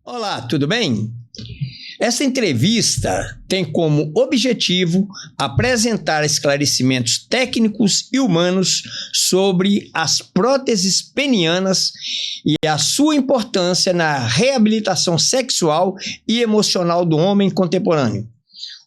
Olá, tudo bem? Essa entrevista tem como objetivo apresentar esclarecimentos técnicos e humanos sobre as próteses penianas e a sua importância na reabilitação sexual e emocional do homem contemporâneo.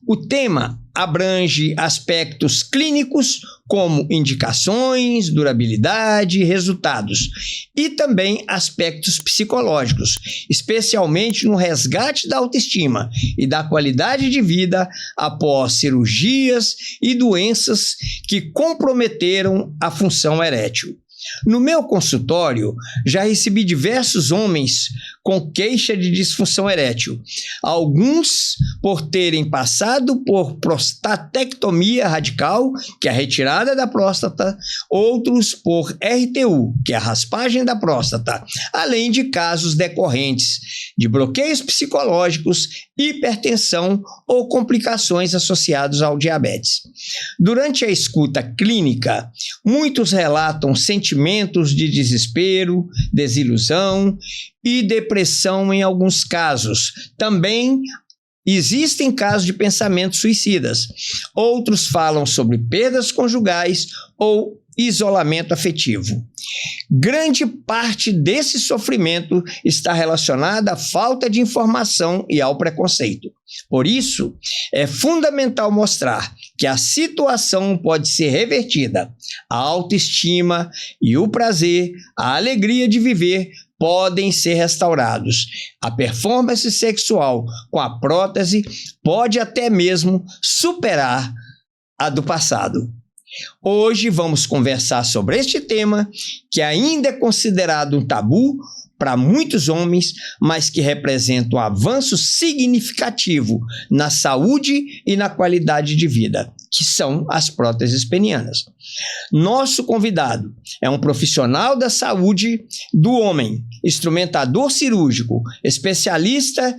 O tema abrange aspectos clínicos como indicações, durabilidade e resultados, e também aspectos psicológicos, especialmente no resgate da autoestima e da qualidade de vida após cirurgias e doenças que comprometeram a função erétil. No meu consultório, já recebi diversos homens com queixa de disfunção erétil, alguns por terem passado por prostatectomia radical, que é a retirada da próstata, outros por RTU, que é a raspagem da próstata, além de casos decorrentes de bloqueios psicológicos, hipertensão ou complicações associadas ao diabetes. Durante a escuta clínica, muitos relatam sentimentos de desespero, desilusão e depressão em alguns casos. Também existem casos de pensamentos suicidas. Outros falam sobre perdas conjugais ou isolamento afetivo. Grande parte desse sofrimento está relacionada à falta de informação e ao preconceito. Por isso, é fundamental mostrar que a situação pode ser revertida. A autoestima e o prazer, a alegria de viver podem ser restaurados. A performance sexual com a prótese pode até mesmo superar a do passado. Hoje vamos conversar sobre este tema, que ainda é considerado um tabu para muitos homens, mas que representa um avanço significativo na saúde e na qualidade de vida, que são as próteses penianas. Nosso convidado é um profissional da saúde do homem, instrumentador cirúrgico, especialista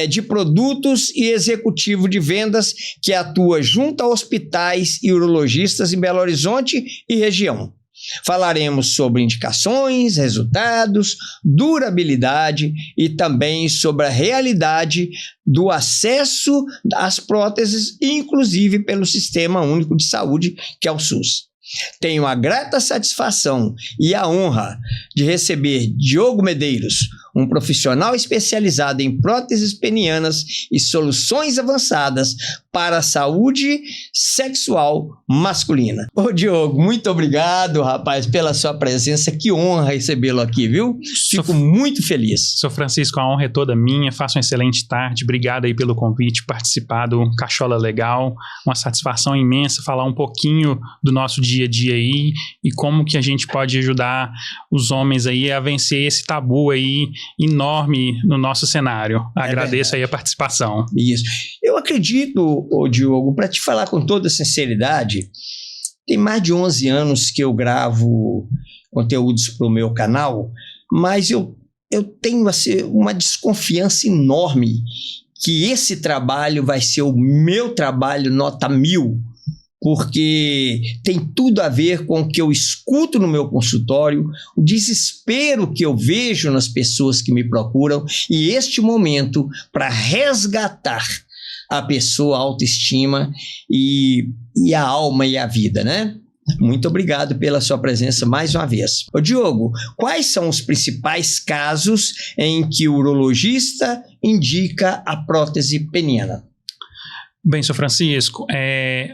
de produtos e executivo de vendas que atua junto a hospitais e urologistas em Belo Horizonte e região. Falaremos sobre indicações, resultados, durabilidade e também sobre a realidade do acesso às próteses, inclusive pelo Sistema Único de Saúde, que é o SUS. Tenho a grata satisfação e a honra de receber Diogo Medeiros, um profissional especializado em próteses penianas e soluções avançadas para a saúde sexual masculina. Ô Diogo, muito obrigado, rapaz, pela sua presença. Que honra recebê-lo aqui, viu? Fico muito feliz. Sou Francisco, a honra é toda minha. Faça uma excelente tarde. Obrigado aí pelo convite, participar do Cachola Legal. Uma satisfação imensa falar um pouquinho do nosso dia a dia aí e como que a gente pode ajudar os homens aí a vencer esse tabu aí enorme no nosso cenário. Agradeço aí a participação. Isso. Eu acredito, Diogo, para te falar com toda sinceridade, tem mais de 11 anos que eu gravo conteúdos para o meu canal, mas eu tenho assim, uma desconfiança enorme que esse trabalho vai ser o meu trabalho nota 1000, porque tem tudo a ver com o que eu escuto no meu consultório, o desespero que eu vejo nas pessoas que me procuram e este momento para resgatar a pessoa, a autoestima e a alma e a vida, né? Muito obrigado pela sua presença mais uma vez. Ô Diogo, quais são os principais casos em que o urologista indica a prótese peniana? Bem, Sr. Francisco,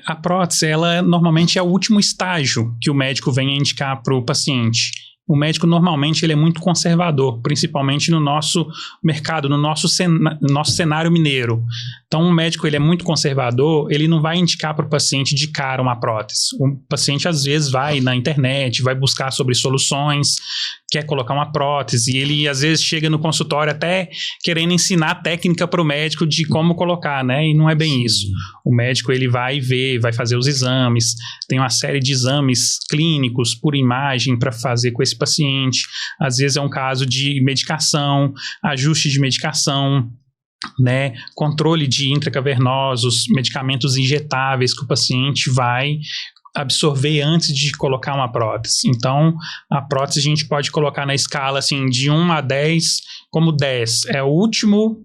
a prótese, ela normalmente é o último estágio que o médico vem a indicar para o paciente. O médico normalmente ele é muito conservador, principalmente no nosso mercado, no nosso cenário mineiro. Então o médico ele é muito conservador, ele não vai indicar para o paciente de cara uma prótese. O paciente às vezes vai na internet, vai buscar sobre soluções, quer colocar uma prótese, e ele às vezes chega no consultório até querendo ensinar a técnica para o médico de como colocar, né? E não é bem isso. O médico ele vai ver, vai fazer os exames, tem uma série de exames clínicos por imagem para fazer com esse paciente. Às vezes é um caso de medicação, ajuste de medicação, né, controle de intracavernosos, medicamentos injetáveis que o paciente vai absorver antes de colocar uma prótese. Então, a prótese a gente pode colocar na escala assim, de 1 a 10, como 10 é o último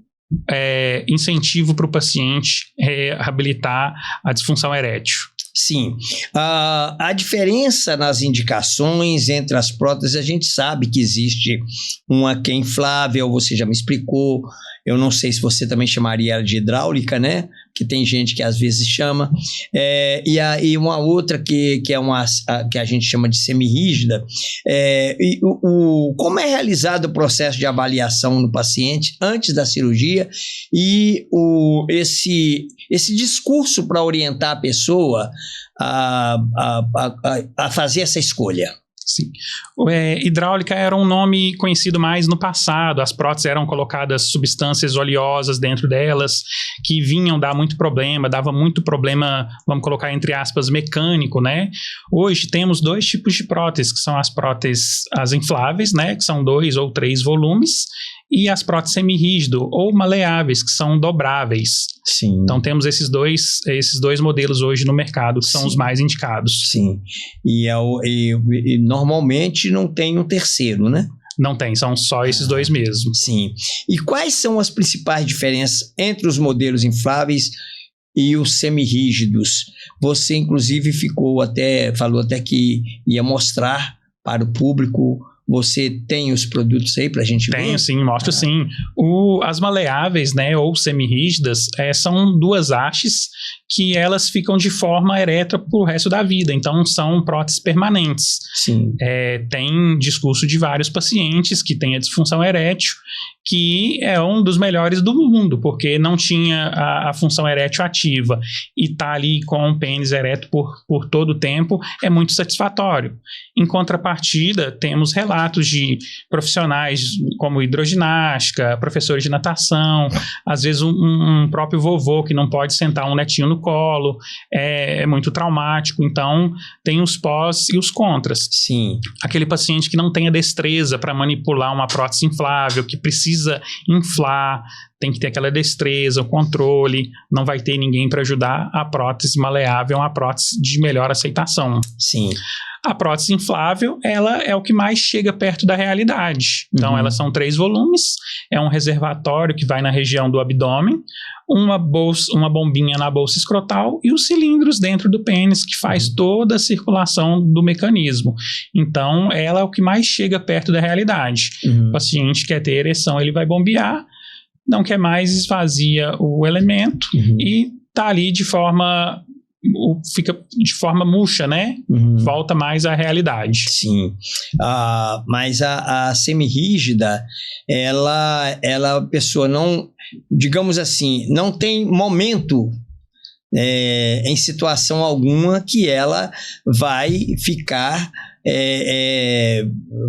incentivo para o paciente reabilitar a disfunção erétil. Sim. A diferença nas indicações entre as próteses, a gente sabe que existe uma que é inflável, você já me explicou. Eu não sei se você também chamaria ela de hidráulica, né? Que tem gente que às vezes chama. E uma outra que a gente chama de semirrígida. Como é realizado o processo de avaliação no paciente antes da cirurgia e esse discurso para orientar a pessoa a fazer essa escolha? Sim. Hidráulica era um nome conhecido mais no passado. As próteses eram colocadas substâncias oleosas dentro delas que vinham dar muito problema, dava muito problema, vamos colocar entre aspas, mecânico, né? Hoje temos 2 tipos de próteses, que são as próteses, as infláveis, né? Que são 2 ou 3 volumes, e as próteses semirrígido ou maleáveis, que são dobráveis. Sim. Então temos esses dois modelos hoje no mercado, que são Sim. os mais indicados. Sim. E normalmente não tem um terceiro, né? Não tem, são só esses 2 mesmo. Sim. E quais são as principais diferenças entre os modelos infláveis e os semirrígidos? Você, inclusive, falou até que ia mostrar para o público. Você tem os produtos aí para a gente ver? Tenho, sim, mostro sim. As maleáveis, né, ou semirrígidas, são 2 hastes que elas ficam de forma erétil pro resto da vida. Então, são próteses permanentes. Sim. Tem discurso de vários pacientes que têm a disfunção erétil, que é um dos melhores do mundo, porque não tinha a função erétil ativa e tá ali com o pênis ereto por todo o tempo, é muito satisfatório. Em contrapartida, temos relatos de profissionais como hidroginástica, professores de natação, às vezes um próprio vovô que não pode sentar um netinho no colo, é muito traumático. Então, tem os pós e os contras. Sim. Aquele paciente que não tem a destreza para manipular uma prótese inflável, que precisa inflar, tem que ter aquela destreza, o controle, não vai ter ninguém para ajudar. A prótese maleável é uma prótese de melhor aceitação. Sim. A prótese inflável, ela é o que mais chega perto da realidade. Então, elas são 3 volumes, é um reservatório que vai na região do abdômen, uma bombinha na bolsa escrotal e os cilindros dentro do pênis, que faz toda a circulação do mecanismo. Então, ela é o que mais chega perto da realidade. O paciente quer ter ereção, ele vai bombear, não quer mais, esvazia o elemento e tá ali fica de forma murcha, né? Volta mais à realidade. Sim. Mas a semirrígida, a pessoa não, digamos assim, não tem momento em situação alguma que ela vai ficar,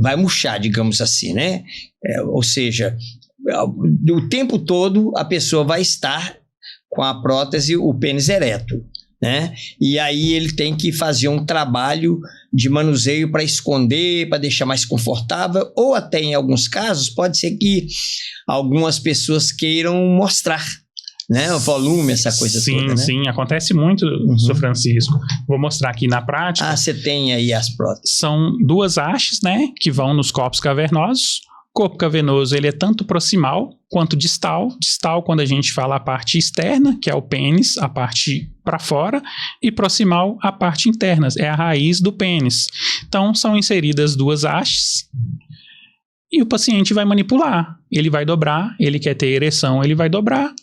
vai murchar, digamos assim, né? Ou seja, o tempo todo a pessoa vai estar com a prótese, o pênis ereto, né? E aí ele tem que fazer um trabalho de manuseio para esconder, para deixar mais confortável, ou até em alguns casos pode ser que algumas pessoas queiram mostrar, né, o volume, essa coisa toda, né? Sim, acontece muito, Sr. Francisco. Vou mostrar aqui na prática. Você tem aí as próteses. São 2 hastes, né, que vão nos corpos cavernosos. O corpo cavernoso, ele é tanto proximal quanto distal. Distal, quando a gente fala a parte externa, que é o pênis, a parte para fora, e proximal, a parte interna, é a raiz do pênis. Então, são inseridas 2 hastes e o paciente vai manipular. Ele vai dobrar, ele quer ter ereção, ele vai dobrar.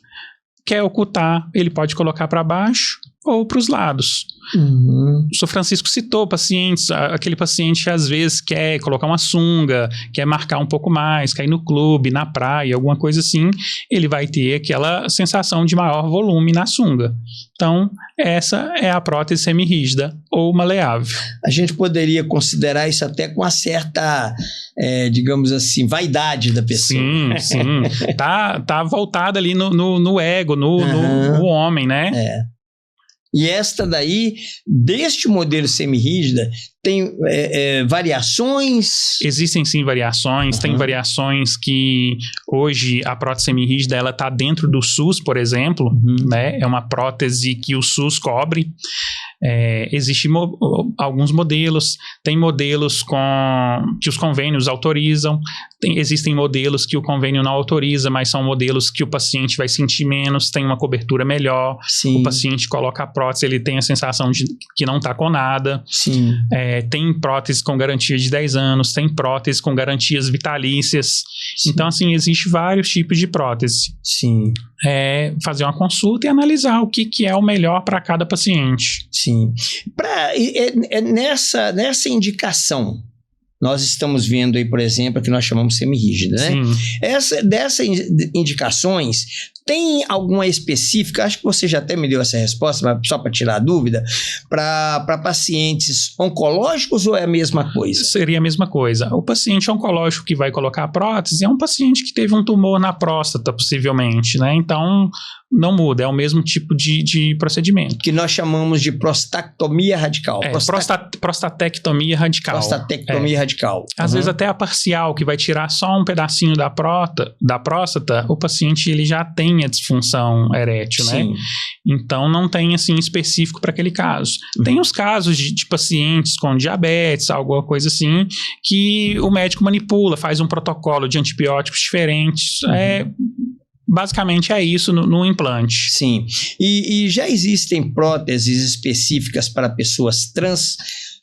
Quer ocultar, ele pode colocar para baixo ou para os lados. O Sr. Francisco citou pacientes, aquele paciente às vezes quer colocar uma sunga, quer marcar um pouco mais, quer ir no clube, na praia, alguma coisa assim, ele vai ter aquela sensação de maior volume na sunga. Então, essa é a prótese semirrígida ou maleável. A gente poderia considerar isso até com uma certa, digamos assim, vaidade da pessoa. Sim. Tá voltada ali no ego, no homem, né? E esta daí, deste modelo semirrígida, Tem variações? Existem sim variações. Tem variações que hoje a prótese semirrígida ela está dentro do SUS, por exemplo, né? É uma prótese que o SUS cobre. Existem alguns modelos, tem modelos que os convênios autorizam, existem modelos que o convênio não autoriza, mas são modelos que o paciente vai sentir menos, tem uma cobertura melhor. Sim. O paciente coloca a prótese, ele tem a sensação de que não está com nada. Sim. Tem próteses com garantia de 10 anos, tem próteses com garantias vitalícias. Sim. Então, assim, existe vários tipos de prótese. Sim. Fazer uma consulta e analisar o que é o melhor para cada paciente. Sim. Nessa indicação, nós estamos vendo aí, por exemplo, a que nós chamamos semirrígida, né? Sim. Dessas indicações, tem alguma específica, acho que você já até me deu essa resposta, mas só para tirar a dúvida, para pacientes oncológicos ou é a mesma coisa? Seria a mesma coisa. O paciente oncológico que vai colocar a prótese é um paciente que teve um tumor na próstata, possivelmente, né? Então, não muda, é o mesmo tipo de procedimento. Que nós chamamos de prostatectomia radical. Prostatectomia radical. Prostatectomia radical. Às vezes até a parcial, que vai tirar só um pedacinho da próstata, o paciente ele já tem a disfunção erétil, né? Então não tem assim específico para aquele caso. Tem os casos de pacientes com diabetes, alguma coisa assim, que o médico manipula, faz um protocolo de antibióticos diferentes. Basicamente é isso no implante. Sim. E já existem próteses específicas para pessoas trans?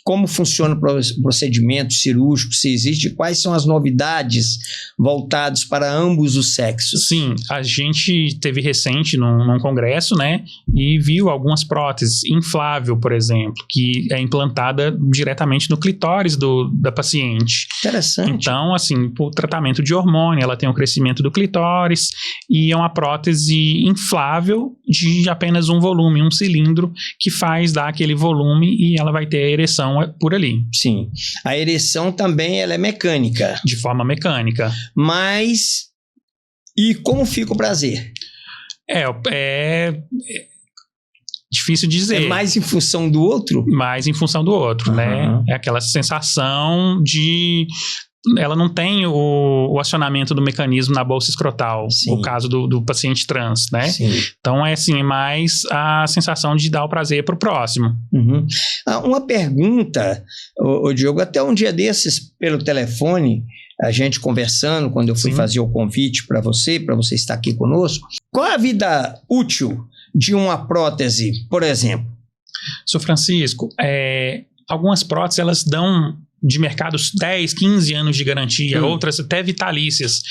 Como funciona o procedimento cirúrgico? Se existe, quais são as novidades voltadas para ambos os sexos? Sim, a gente teve recente num congresso, né? E viu algumas próteses, inflável, por exemplo, que é implantada diretamente no clitóris da paciente. Interessante. Então, assim, o tratamento de hormônio, ela tem o crescimento do clitóris e é uma prótese inflável de apenas um volume, um cilindro, que dar aquele volume e ela vai ter a ereção por ali. Sim. A ereção também ela é mecânica. De forma mecânica. Mas, e como fica o prazer? É difícil dizer. É mais em função do outro? Mais em função do outro, né? É aquela sensação de... Ela não tem o acionamento do mecanismo na bolsa escrotal, o caso do paciente trans, né? Sim. Então é assim, mais a sensação de dar o prazer para o próximo. Uma pergunta, Diogo, até um dia desses, pelo telefone, a gente conversando, quando eu fui fazer o convite para você estar aqui conosco, qual é a vida útil de uma prótese, por exemplo? Sr. Francisco, algumas próteses, elas dão de mercados 10, 15 anos de garantia, outras até vitalícias.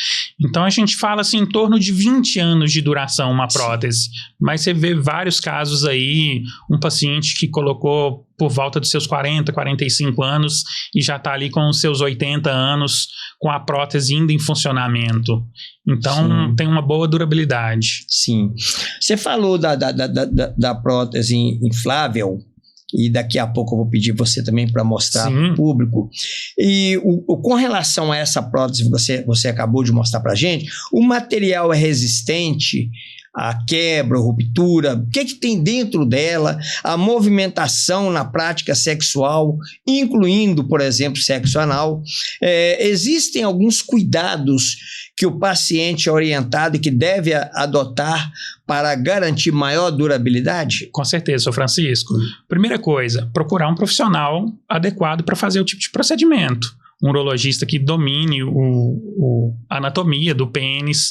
Então a gente fala assim em torno de 20 anos de duração uma prótese, mas você vê vários casos aí, um paciente que colocou por volta dos seus 40, 45 anos e já está ali com os seus 80 anos com a prótese ainda em funcionamento. Então tem uma boa durabilidade. Sim. Você falou da prótese inflável, e daqui a pouco eu vou pedir você também para mostrar para o público. E com relação a essa prótese que você acabou de mostrar para a gente, o material é resistente à quebra, ruptura? O que tem dentro dela? A movimentação na prática sexual, incluindo, por exemplo, sexo anal. Existem alguns cuidados que o paciente é orientado e que deve adotar para garantir maior durabilidade? Com certeza, Sr. Francisco. Primeira coisa, procurar um profissional adequado para fazer o tipo de procedimento. Um urologista que domine a anatomia do pênis,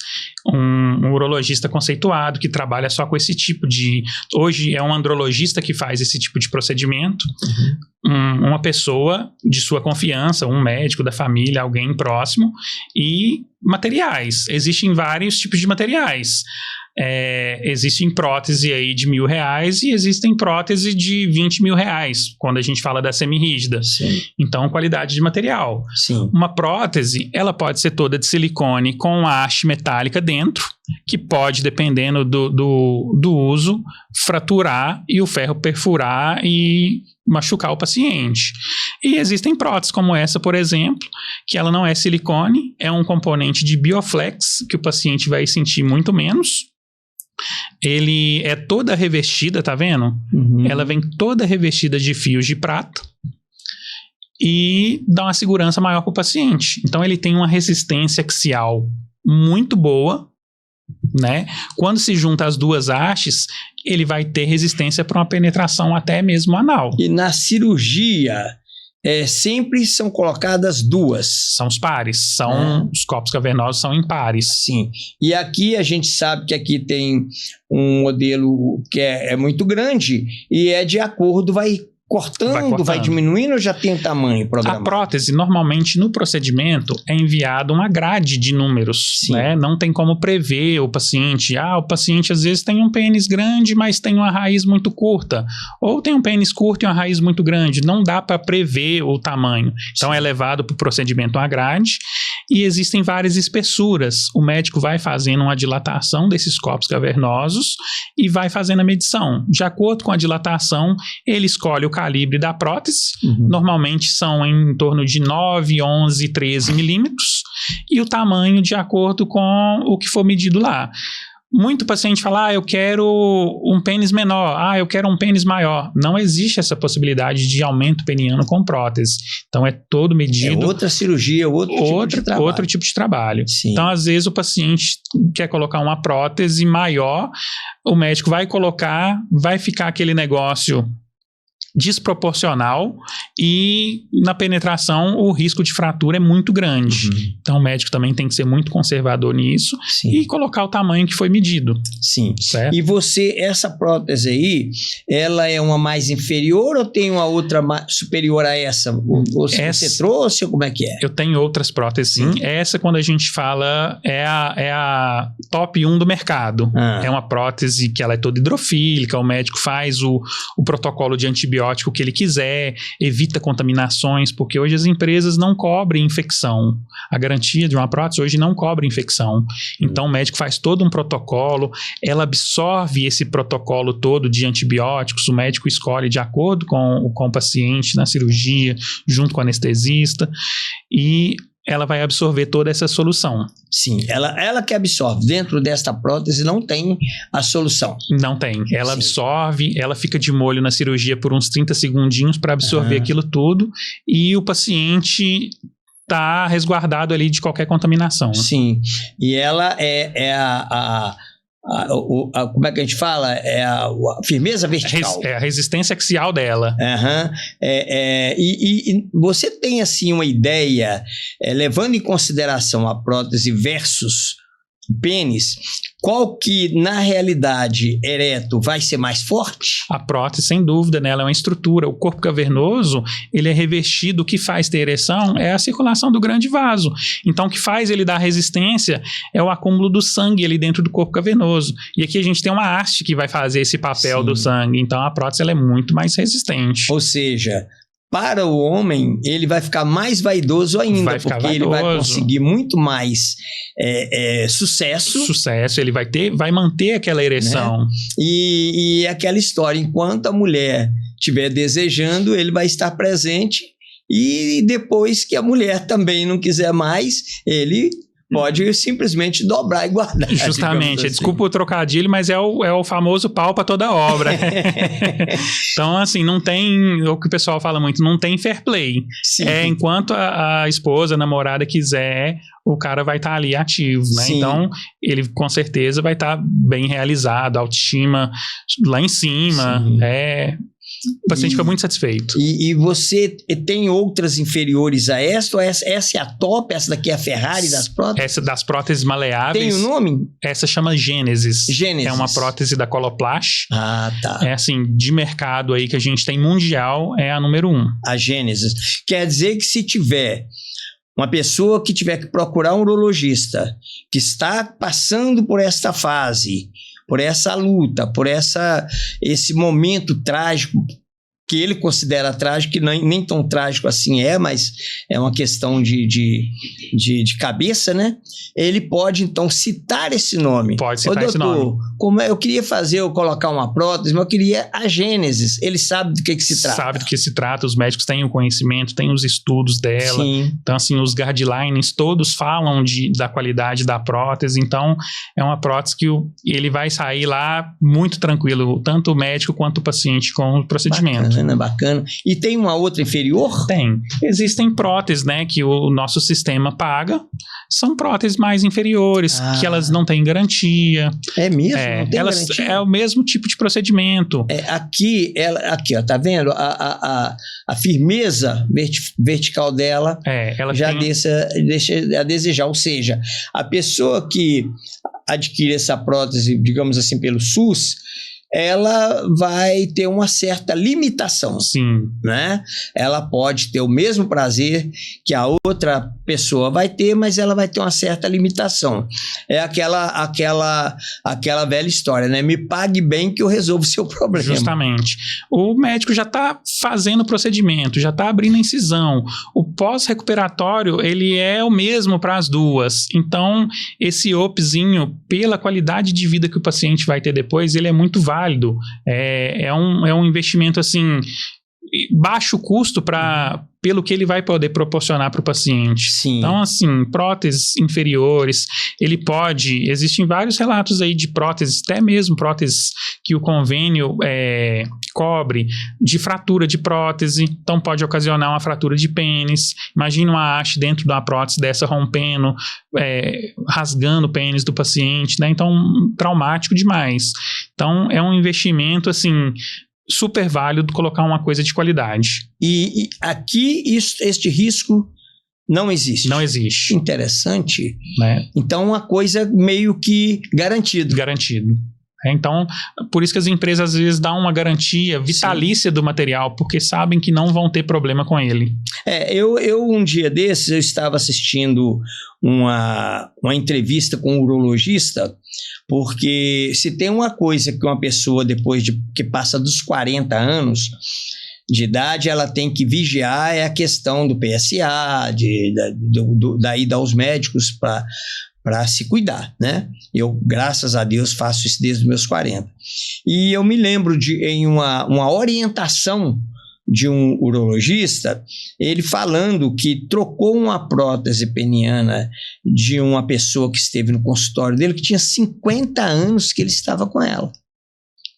um urologista conceituado que trabalha só com esse tipo de... Hoje é um andrologista que faz esse tipo de procedimento. Uma pessoa de sua confiança, um médico da família, alguém próximo. E materiais. Existem vários tipos de materiais. Existem prótese aí de R$1.000 e existem prótese de R$20.000 quando a gente fala da semirrígida. Então, qualidade de material. Uma prótese, ela pode ser toda de silicone com haste metálica dentro, que pode, dependendo do uso, fraturar e o ferro perfurar e machucar o paciente. E existem próteses como essa, por exemplo, que ela não é silicone, é um componente de bioflex, que o paciente vai sentir muito menos. Ele é toda revestida, tá vendo? Ela vem toda revestida de fios de prata e dá uma segurança maior para o paciente. Então ele tem uma resistência axial muito boa, né? Quando se junta as duas hastes, ele vai ter resistência para uma penetração até mesmo anal. E na cirurgia, sempre são colocadas duas. São os pares, os corpos cavernosos são em pares. Sim. E aqui a gente sabe que aqui tem um modelo que é muito grande e é de acordo, vai cortando, vai diminuindo ou já tem o tamanho programado? A prótese, normalmente, no procedimento, é enviada uma grade de números, né? Não tem como prever o paciente. O paciente às vezes tem um pênis grande, mas tem uma raiz muito curta. Ou tem um pênis curto e uma raiz muito grande. Não dá para prever o tamanho. Então, é levado para o procedimento uma grade e existem várias espessuras. O médico vai fazendo uma dilatação desses corpos cavernosos e vai fazendo a medição. De acordo com a dilatação, ele escolhe o calibre da prótese, normalmente são em torno de 9, 11, 13 milímetros, e o tamanho de acordo com o que for medido lá. Muito paciente fala, eu quero um pênis menor, eu quero um pênis maior. Não existe essa possibilidade de aumento peniano com prótese. Então é todo medido. É outra cirurgia, outro tipo de trabalho. Sim. Então às vezes o paciente quer colocar uma prótese maior, o médico vai colocar, vai ficar aquele negócio desproporcional e na penetração o risco de fratura é muito grande. Então o médico também tem que ser muito conservador nisso e colocar o tamanho que foi medido. Sim. Certo? E essa prótese aí, ela é uma mais inferior ou tem uma outra superior a essa? Você trouxe ou como é que é? Eu tenho outras próteses sim. Essa, quando a gente fala, é a top 1 do mercado. É uma prótese que ela é toda hidrofílica, o médico faz o protocolo de antibiótico que ele quiser, evita contaminações, porque hoje as empresas não cobrem infecção. A garantia de uma prótese hoje não cobre infecção. Então o médico faz todo um protocolo, ela absorve esse protocolo todo de antibióticos, o médico escolhe de acordo com o paciente na cirurgia, junto com o anestesista, e ela vai absorver toda essa solução. Sim, ela que absorve. Dentro desta prótese não tem a solução. Não tem. Ela absorve, ela fica de molho na cirurgia por uns 30 segundinhos para absorver aquilo tudo e o paciente está resguardado ali de qualquer contaminação. Né? Sim, e ela como é que a gente fala? É a firmeza vertical. É a resistência axial dela. E você tem assim uma ideia, levando em consideração a prótese versus o pênis, qual que na realidade ereto vai ser mais forte? A prótese, sem dúvida, né? Ela é uma estrutura. O corpo cavernoso, ele é revestido. O que faz ter ereção é a circulação do grande vaso. Então, o que faz ele dar resistência é o acúmulo do sangue ali dentro do corpo cavernoso. E aqui a gente tem uma haste que vai fazer esse papel do sangue. Então, a prótese ela é muito mais resistente. Ou seja, para o homem, ele vai ficar mais vaidoso ainda, porque ele vai conseguir muito mais sucesso. Ele vai manter aquela ereção. Né? E aquela história, enquanto a mulher estiver desejando, ele vai estar presente, e depois que a mulher também não quiser mais, ele pode simplesmente dobrar e guardar. Justamente, assim. Desculpa o trocadilho, mas é o famoso pau para toda obra. Então, assim, não tem, o que o pessoal fala muito, não tem fair play. Enquanto a esposa, a namorada quiser, o cara vai estar ali ativo, né? Então, ele com certeza vai estar bem realizado, autoestima lá em cima, o paciente fica muito satisfeito. E você tem outras inferiores a essa? Ou essa é a top? Essa daqui é a Ferrari das próteses? Essa das próteses maleáveis. Tem o nome? Essa chama Gênesis. Gênesis. É uma prótese da Coloplast. Tá. É assim, de mercado aí que a gente tem mundial, é a número 1. A Gênesis. Quer dizer que se tiver uma pessoa que tiver que procurar um urologista, que está passando por esta fase, por essa luta, por esse momento trágico, que ele considera trágico, que nem tão trágico assim mas é uma questão de cabeça, né? Ele pode, então, citar esse nome. Pode citar esse nome. Como eu queria colocar uma prótese, mas eu queria a Gênesis. Ele sabe do que se trata. Sabe do que se trata, os médicos têm o conhecimento, têm os estudos dela. Sim. Então, assim, os guidelines todos falam da qualidade da prótese. Então, é uma prótese que ele vai sair lá muito tranquilo, tanto o médico quanto o paciente com o procedimento. Bacana. E tem uma outra inferior? Tem. Existem próteses, né, que o nosso sistema paga. São próteses mais inferiores, que elas não têm garantia. É mesmo? Não tem garantia? É o mesmo tipo de procedimento. Aqui, ó, tá vendo? A firmeza vertical dela ela já deixa a desejar. Ou seja, a pessoa que adquire essa prótese, digamos assim, pelo SUS, ela vai ter uma certa limitação. Sim. Né? Ela pode ter o mesmo prazer que a outra pessoa vai ter, mas ela vai ter uma certa limitação. É aquela velha história, né? Me pague bem que eu resolvo o seu problema. Justamente. O médico já está fazendo o procedimento, já está abrindo a incisão. O pós-recuperatório, ele é o mesmo para as duas. Então, esse OPzinho, pela qualidade de vida que o paciente vai ter depois, ele é muito válido. É um investimento assim, baixo custo pelo que ele vai poder proporcionar para o paciente. Sim. Então, assim, próteses inferiores, existem vários relatos aí de próteses, até mesmo próteses que o convênio cobre, de fratura de prótese, então pode ocasionar uma fratura de pênis. Imagina uma haste dentro de uma prótese dessa rompendo, rasgando o pênis do paciente, né? Então, traumático demais. Então, é um investimento, assim, super válido colocar uma coisa de qualidade. E aqui este risco não existe. Não existe. Interessante. Né? Então, uma coisa meio que garantido. Garantido. Então, por isso que as empresas às vezes dão uma garantia vitalícia do material, porque sabem que não vão ter problema com ele. Eu um dia desses, eu estava assistindo uma entrevista com um urologista, porque se tem uma coisa que uma pessoa, depois que passa dos 40 anos de idade, ela tem que vigiar, é a questão do PSA, da ida aos médicos para se cuidar, né? Eu, graças a Deus, faço isso desde os meus 40. E eu me lembro em uma orientação de um urologista, ele falando que trocou uma prótese peniana de uma pessoa que esteve no consultório dele, que tinha 50 anos que ele estava com ela.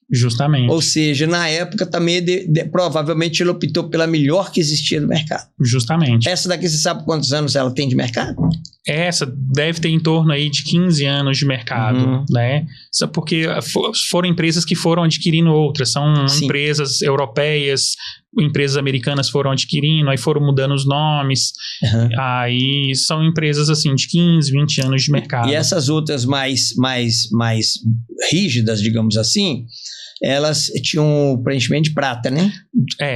Justamente. Ou seja, na época também provavelmente ele optou pela melhor que existia no mercado. Justamente. Essa daqui, você sabe quantos anos ela tem de mercado? Essa deve ter em torno aí de 15 anos de mercado, né? Porque foram empresas que foram adquirindo outras, são empresas europeias, empresas americanas foram adquirindo, aí foram mudando os nomes, aí são empresas assim de 15, 20 anos de mercado. E essas outras mais rígidas, digamos assim, elas tinham preenchimento de prata, né?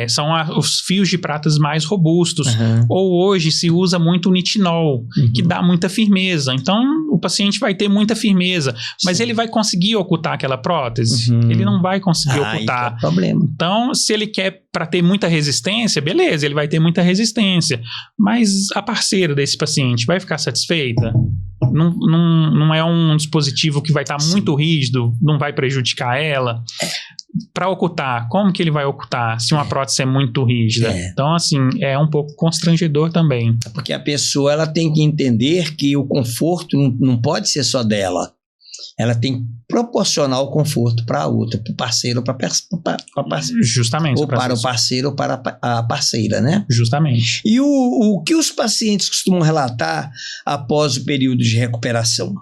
São os fios de pratas mais robustos. Ou hoje se usa muito o nitinol, que dá muita firmeza. Então, o paciente vai ter muita firmeza, mas ele vai conseguir ocultar aquela prótese? Ele não vai conseguir ocultar. É problema. Então, se ele quer para ter muita resistência, beleza, ele vai ter muita resistência. Mas a parceira desse paciente vai ficar satisfeita? Não é um dispositivo que vai estar muito rígido, não vai prejudicar ela. Para ocultar, como que ele vai ocultar se uma prótese é muito rígida? Então, assim, é um pouco constrangedor também. Porque a pessoa ela tem que entender que o conforto não pode ser só dela. Ela tem que proporcionar o conforto para a outra, para o parceiro ou para a parceira. Justamente. Ou para o parceiro ou para a parceira, né? Justamente. E o que os pacientes costumam relatar após o período de recuperação?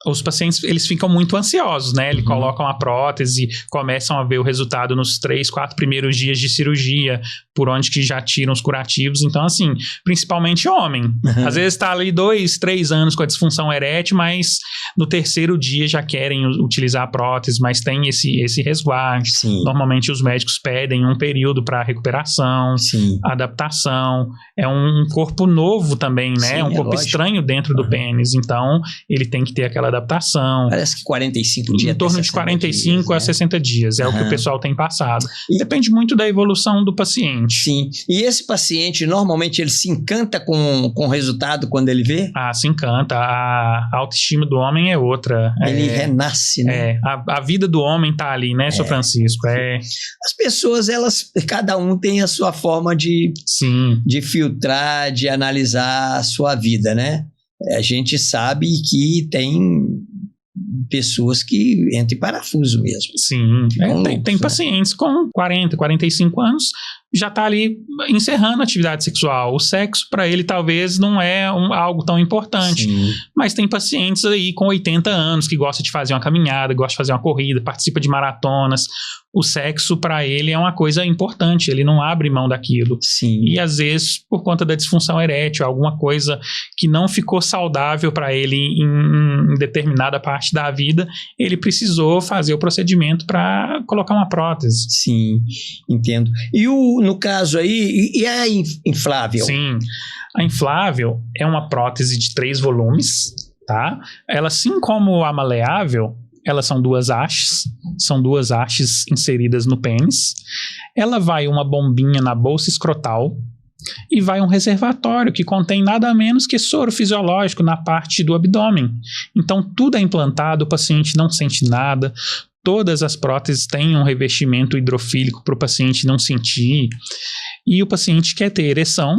Os pacientes, eles ficam muito ansiosos, né? Eles colocam a prótese, começam a ver o resultado nos 3, 4 primeiros dias de cirurgia, por onde que já tiram os curativos. Então, assim, principalmente homem. Às vezes está ali 2, 3 anos com a disfunção erétil, mas no 3º dia já querem utilizar a prótese, mas tem esse resguardo. Normalmente os médicos pedem um período para recuperação, adaptação. É um corpo novo também, né? Um corpo estranho dentro do pênis. Então, ele tem que ter aquela adaptação. Parece que 45 dias. Em torno de 45 dias, a 60 dias. É o que o pessoal tem passado. Depende muito da evolução do paciente. Sim. E esse paciente, normalmente, ele se encanta com o resultado quando ele vê? Se encanta. A autoestima do homem é outra. Ele renasce, né? A vida do homem tá ali, né, Sr. Francisco? As pessoas, cada um tem a sua forma de filtrar, de analisar a sua vida, né? A gente sabe que tem pessoas que entram em parafuso mesmo. Sim, Ficam tem loucos, né? pacientes com 40, 45 anos, já está ali encerrando a atividade sexual. O sexo, para ele, talvez não é algo tão importante. Sim. Mas tem pacientes aí com 80 anos que gostam de fazer uma caminhada, gostam de fazer uma corrida, participa de maratonas. O sexo, para ele, é uma coisa importante, ele não abre mão daquilo. Sim. E, às vezes, por conta da disfunção erétil, alguma coisa que não ficou saudável para ele em determinada parte da vida, ele precisou fazer o procedimento para colocar uma prótese. Sim, entendo. E no caso aí, e a inflável? Sim, a inflável é uma prótese de 3 volumes, tá? Ela, assim como a maleável, elas são 2 hastes inseridas no pênis. Ela vai uma bombinha na bolsa escrotal e vai um reservatório que contém nada menos que soro fisiológico na parte do abdômen. Então tudo é implantado, o paciente não sente nada. Todas as próteses têm um revestimento hidrofílico para o paciente não sentir. E o paciente quer ter ereção,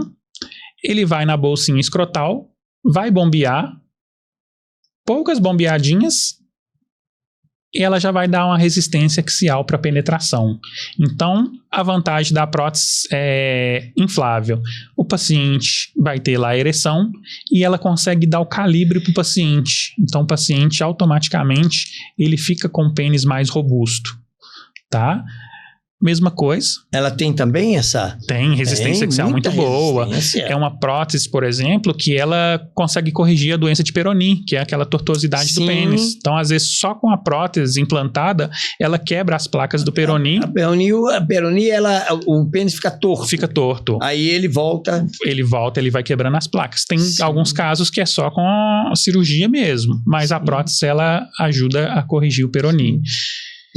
ele vai na bolsinha escrotal, vai bombear, poucas bombeadinhas, e ela já vai dar uma resistência axial para penetração. Então, a vantagem da prótese é inflável. O paciente vai ter lá a ereção e ela consegue dar o calibre para o paciente. Então, o paciente automaticamente ele fica com o pênis mais robusto, tá? Mesma coisa. Ela tem também essa? Tem resistência axial muito boa. É uma prótese, por exemplo, que ela consegue corrigir a doença de Peyronie, que é aquela tortuosidade do pênis. Então, às vezes, só com a prótese implantada, ela quebra as placas do Peyronie. A Peyronie, o pênis fica torto. Fica torto. Aí ele volta. Ele vai quebrando as placas. Tem alguns casos que é só com a cirurgia mesmo, mas a prótese, ela ajuda a corrigir o Peyronie.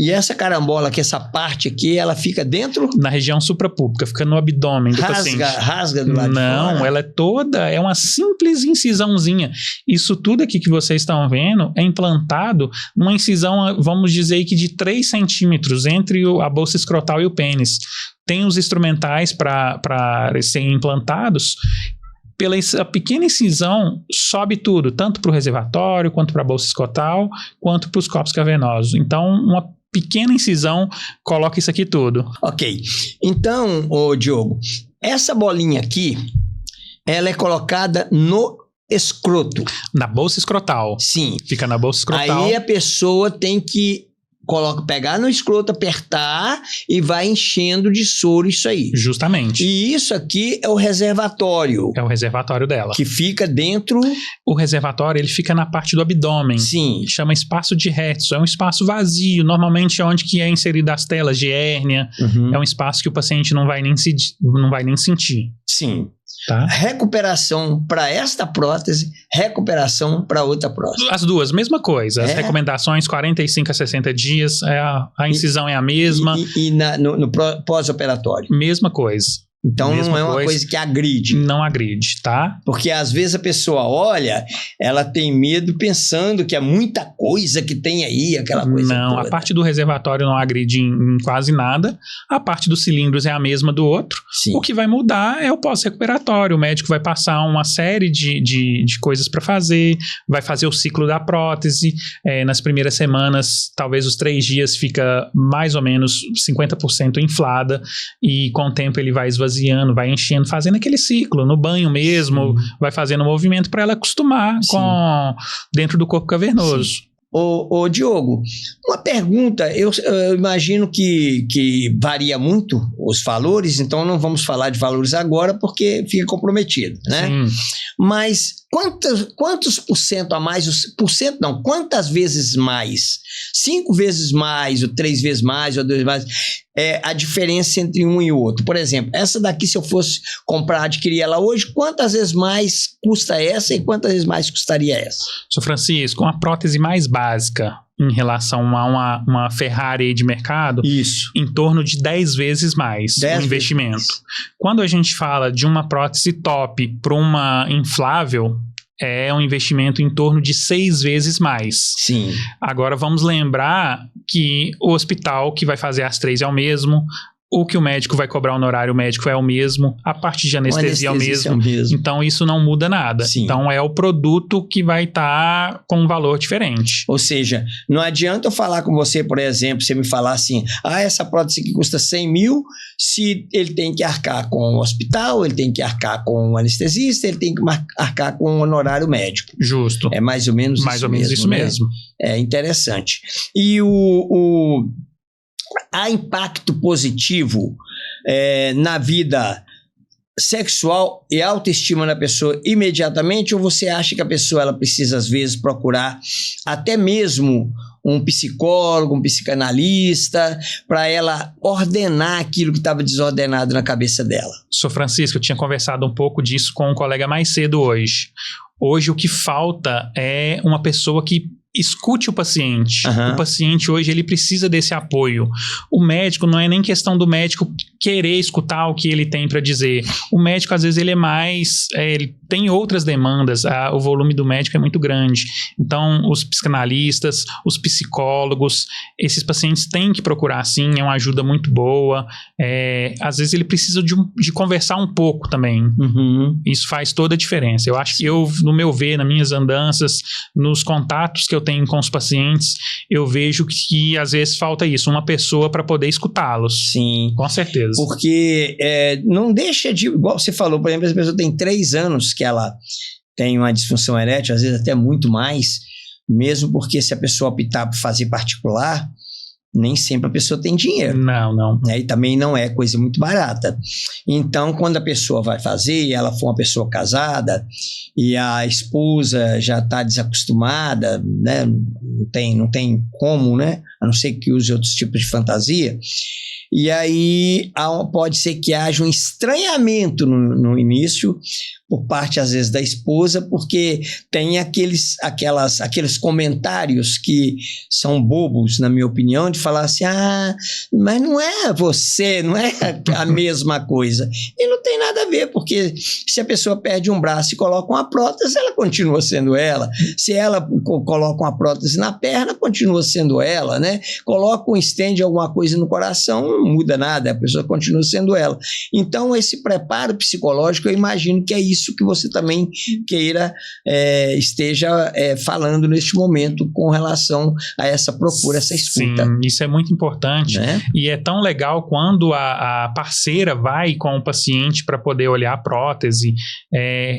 E essa carambola, que essa parte aqui, ela fica dentro? Na região suprapúbica, fica no abdômen do paciente. Rasga do lado de fora? Não, ela é uma simples incisãozinha. Isso tudo aqui que vocês estão vendo é implantado numa incisão, vamos dizer que de 3 centímetros entre a bolsa escrotal e o pênis. Tem os instrumentais para serem implantados. Pela pequena incisão, sobe tudo, tanto para o reservatório, quanto para a bolsa escrotal, quanto para os corpos cavernosos. Então, uma pequena incisão coloca isso aqui tudo. Ok. Então, Diogo, essa bolinha aqui, ela é colocada no escroto. Na bolsa escrotal. Sim. Fica na bolsa escrotal. Aí a pessoa tem que pegar no escroto, apertar e vai enchendo de soro isso aí. Justamente. E isso aqui é o reservatório. É o reservatório dela. Que fica dentro... O reservatório, ele fica na parte do abdômen. Sim. Chama espaço de Hertz. É um espaço vazio. Normalmente é onde que é inserido as telas de hérnia. Uhum. É um espaço que o paciente não vai nem sentir. Sim. Tá? Recuperação para esta prótese, recuperação para outra prótese. As duas, mesma coisa. As recomendações, 45 a 60 dias, a incisão é a mesma. E no pós-operatório? Mesma coisa. Então não é uma coisa que agride. Não agride, tá? Porque às vezes a pessoa olha, ela tem medo pensando que é muita coisa que tem aí, aquela coisa Não, toda. A parte do reservatório não agride em quase nada. A parte dos cilindros é a mesma do outro. Sim. O que vai mudar é o pós-recuperatório. O médico vai passar uma série de coisas para fazer, vai fazer o ciclo da prótese. Nas primeiras semanas, talvez os 3 dias fica mais ou menos 50% inflada e com o tempo ele vai esvaziando, vai enchendo, fazendo aquele ciclo, no banho mesmo, vai fazendo um movimento para ela acostumar com dentro do corpo cavernoso. Sim. Ô Diogo, uma pergunta, eu imagino que varia muito os valores, então não vamos falar de valores agora porque fica comprometido, né? Sim. Mas quantos por cento a mais, quantas vezes mais? 5 vezes mais, ou 3 vezes mais, ou 2 vezes mais, a diferença entre um e o outro. Por exemplo, essa daqui, se eu fosse adquirir ela hoje, quantas vezes mais custa essa e quantas vezes mais custaria essa? Sr. Francisco, uma prótese mais básica em relação a uma Ferrari de mercado, isso, em torno de 10 vezes mais o investimento. Mais. Quando a gente fala de uma prótese top para uma inflável, é um investimento em torno de 6 vezes mais. Sim. Agora vamos lembrar que o hospital que vai fazer as 3 é o mesmo, O que o médico vai cobrar honorário, o médico é o mesmo, a parte de anestesia é o mesmo, então isso não muda nada. Sim. Então é o produto que vai estar com um valor diferente. Ou seja, não adianta eu falar com você, por exemplo, você me falar assim, essa prótese aqui custa 100 mil, se ele tem que arcar com o hospital, ele tem que arcar com o anestesista, ele tem que arcar com o honorário médico. Justo. É mais ou menos isso mesmo. É interessante. E há impacto positivo na vida sexual e autoestima da pessoa imediatamente, ou você acha que a pessoa ela precisa às vezes procurar até mesmo um psicólogo, um psicanalista, para ela ordenar aquilo que estava desordenado na cabeça dela? Sou Francisco, eu tinha conversado um pouco disso com um colega mais cedo hoje. Hoje o que falta é uma pessoa que escute o paciente. O paciente hoje ele precisa desse apoio. O médico não é nem questão do médico querer escutar o que ele tem para dizer. O médico às vezes ele é mais, ele tem outras demandas, o volume do médico é muito grande. Então os psicanalistas, os psicólogos, esses pacientes têm que procurar sim, é uma ajuda muito boa. Às vezes ele precisa de conversar um pouco também. Isso faz toda a diferença. Eu acho que no meu ver, nas minhas andanças, nos contatos que eu tenho com os pacientes, eu vejo que às vezes falta isso, uma pessoa para poder escutá-los. Sim. Com certeza. Porque não deixa de, igual você falou, por exemplo, a pessoa tem 3 anos que ela tem uma disfunção erétil, às vezes até muito mais, mesmo porque se a pessoa optar por fazer particular, nem sempre a pessoa tem dinheiro. Não. E também não é coisa muito barata. Então, quando a pessoa vai fazer, e ela for uma pessoa casada, e a esposa já está desacostumada, né? Não tem como, né? A não ser que use outros tipos de fantasia. E aí pode ser que haja um estranhamento no início, por parte, às vezes, da esposa, porque tem aqueles comentários que são bobos, na minha opinião, de falar assim, mas não é você, não é a mesma coisa. E não tem nada a ver, porque se a pessoa perde um braço e coloca uma prótese, ela continua sendo ela. Se ela coloca uma prótese na perna, continua sendo ela, né? Coloca estende alguma coisa no coração, não muda nada, a pessoa continua sendo ela. Então, esse preparo psicológico, eu imagino que é isso que você também esteja falando neste momento com relação a essa procura, essa escuta. Sim, isso é muito importante, né? E é tão legal quando a parceira vai com o paciente para poder olhar a prótese,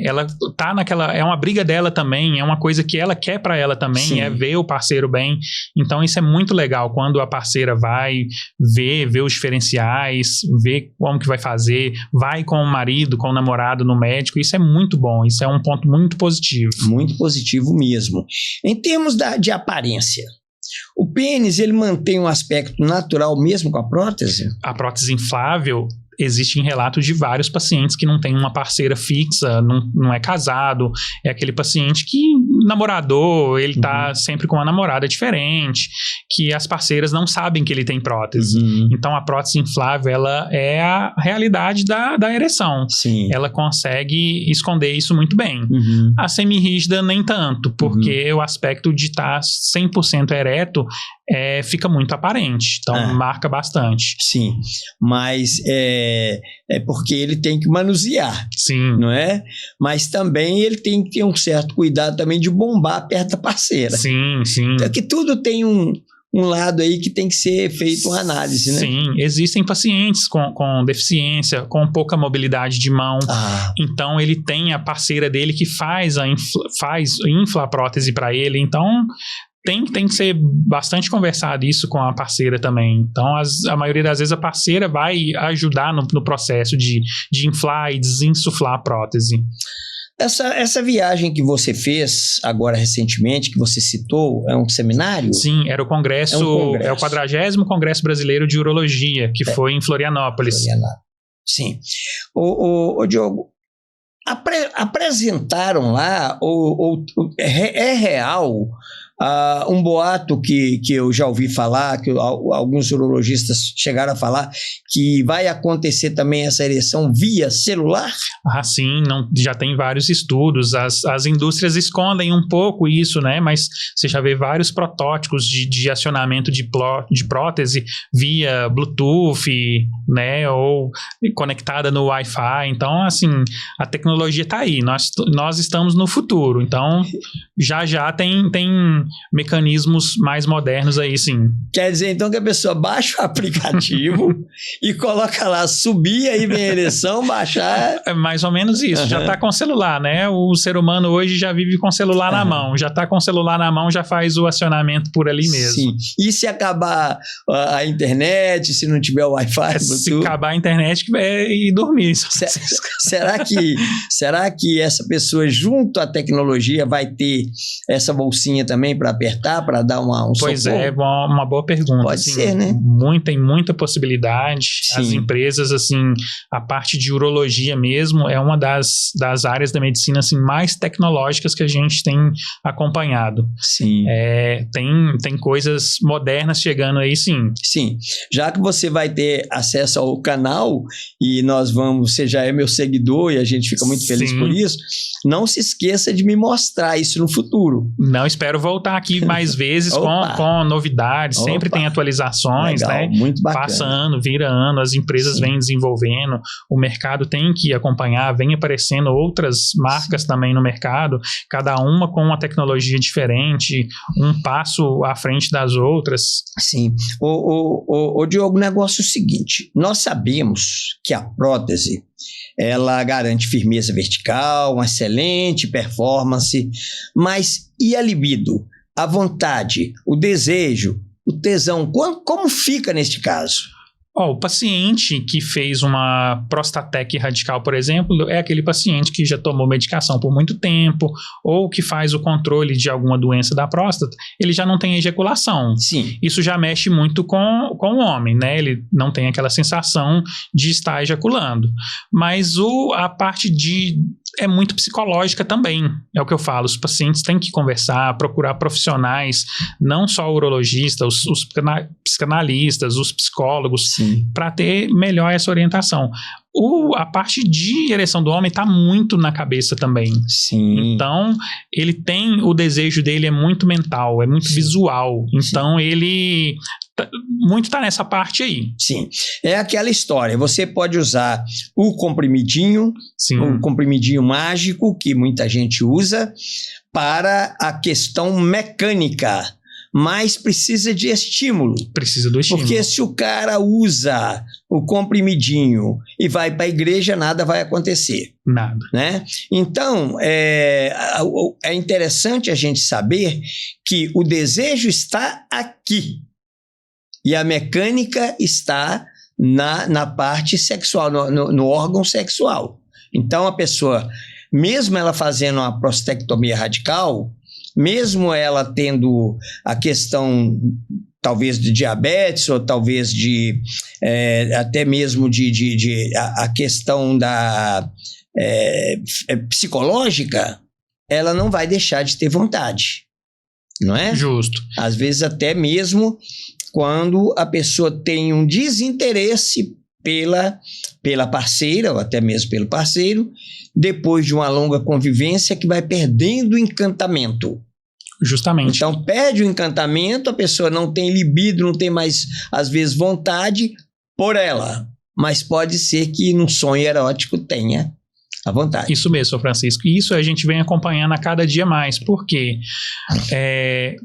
ela tá é uma briga dela também, é uma coisa que ela quer para ela também, Sim. é ver o parceiro bem, então isso é muito legal quando a parceira vai ver os diferenciais, ver como que vai fazer, vai com o marido, com o namorado no médico, isso é muito bom, isso é um ponto muito positivo. Muito positivo mesmo. Em termos de aparência, o pênis ele mantém um aspecto natural mesmo com a prótese? A prótese inflável, existem relatos de vários pacientes que não tem uma parceira fixa, não é casado, é aquele paciente que namorador, ele tá sempre com uma namorada diferente, que as parceiras não sabem que ele tem prótese. Então a prótese inflável, ela é a realidade da ereção. Sim. Ela consegue esconder isso muito bem. A semirrígida nem tanto, porque o aspecto de estar 100% ereto fica muito aparente, então marca bastante. Sim, mas é porque ele tem que manusear, sim, não é? Mas também ele tem que ter um certo cuidado também de bombar perto da parceira. Sim. Então, que tudo tem um lado aí que tem que ser feito uma análise, né? Sim, existem pacientes com deficiência, com pouca mobilidade de mão, então ele tem a parceira dele que infla a prótese para ele, então tem que ser bastante conversado isso com a parceira também. Então, a maioria das vezes a parceira vai ajudar no processo de inflar e desinsuflar a prótese. Essa viagem que você fez agora recentemente, que você citou, é um seminário? Sim, era o congresso, é o 40º Congresso Brasileiro de Urologia, que foi em Florianópolis. Sim. Ô Diogo, apresentaram lá, ou é real Um boato que eu já ouvi falar, que alguns urologistas chegaram a falar, que vai acontecer também essa ereção via celular? Sim, já tem vários estudos. As indústrias escondem um pouco isso, né? Mas você já vê vários protótipos de acionamento de prótese via Bluetooth, né? Ou conectada no Wi-Fi. Então, assim, a tecnologia está aí. Nós estamos no futuro. Então, já tem mecanismos mais modernos aí, sim. Quer dizer, então, que a pessoa baixa o aplicativo e coloca lá, subir, aí vem a ereção, baixar... É mais ou menos isso. Já está com o celular, né? O ser humano hoje já vive com o celular na mão. Já está com o celular na mão, já faz o acionamento por ali mesmo. Sim. E se acabar a internet, se não tiver o Wi-Fi? Se acabar a internet, e dormir. Será que essa pessoa, junto à tecnologia, vai ter essa bolsinha também para apertar, para dar um Pois socorro? É, uma boa pergunta. Pode ser, né? Tem muita possibilidade. Sim. As empresas, assim, a parte de urologia mesmo é uma das áreas da medicina assim, mais tecnológicas que a gente tem acompanhado. Sim. Tem coisas modernas chegando aí, sim. Sim. Já que você vai ter acesso ao canal e você já é meu seguidor e a gente fica muito feliz por isso, não se esqueça de me mostrar isso no futuro. Não, espero voltar aqui mais vezes com novidades, sempre tem atualizações, legal, né? Muito bacana. Passa ano, vira ano, as empresas vêm desenvolvendo, o mercado tem que acompanhar, vem aparecendo outras marcas também no mercado, cada uma com uma tecnologia diferente, um passo à frente das outras. Sim. O Diogo, o negócio é o seguinte, nós sabemos que a prótese, ela garante firmeza vertical, uma excelente performance, mas e a libido, a vontade, o desejo, o tesão, como fica neste caso? O paciente que fez uma prostatec radical, por exemplo, é aquele paciente que já tomou medicação por muito tempo ou que faz o controle de alguma doença da próstata, ele já não tem ejaculação. Sim. Isso já mexe muito com o homem, né? Ele não tem aquela sensação de estar ejaculando. Mas a parte é muito psicológica também, é o que eu falo, os pacientes têm que conversar, procurar profissionais, não só urologistas, os psicanalistas, os psicólogos, para ter melhor essa orientação. A parte de ereção do homem está muito na cabeça também. Sim. Então, o desejo dele é muito mental, é muito visual. Então, ele muito está nessa parte aí. Sim. É aquela história. Você pode usar o comprimidinho, o comprimidinho mágico, que muita gente usa, para a questão mecânica. Mas precisa de estímulo. Precisa do estímulo. Porque se o cara usa o comprimidinho e vai para a igreja, nada vai acontecer. Nada. Né? Então, é interessante a gente saber que o desejo está aqui e a mecânica está na parte sexual, no órgão sexual. Então, a pessoa, mesmo ela fazendo uma prostatectomia radical, mesmo ela tendo a questão talvez de diabetes ou talvez até mesmo a questão da psicológica, ela não vai deixar de ter vontade, não é? Justo. Às vezes até mesmo quando a pessoa tem um desinteresse pela parceira ou até mesmo pelo parceiro, depois de uma longa convivência que vai perdendo o encantamento. Justamente. Então perde o encantamento, a pessoa não tem libido, não tem mais às vezes vontade por ela, mas pode ser que num sonho erótico tenha à vontade. Isso mesmo, Sr. Francisco. E isso a gente vem acompanhando a cada dia mais. Por quê?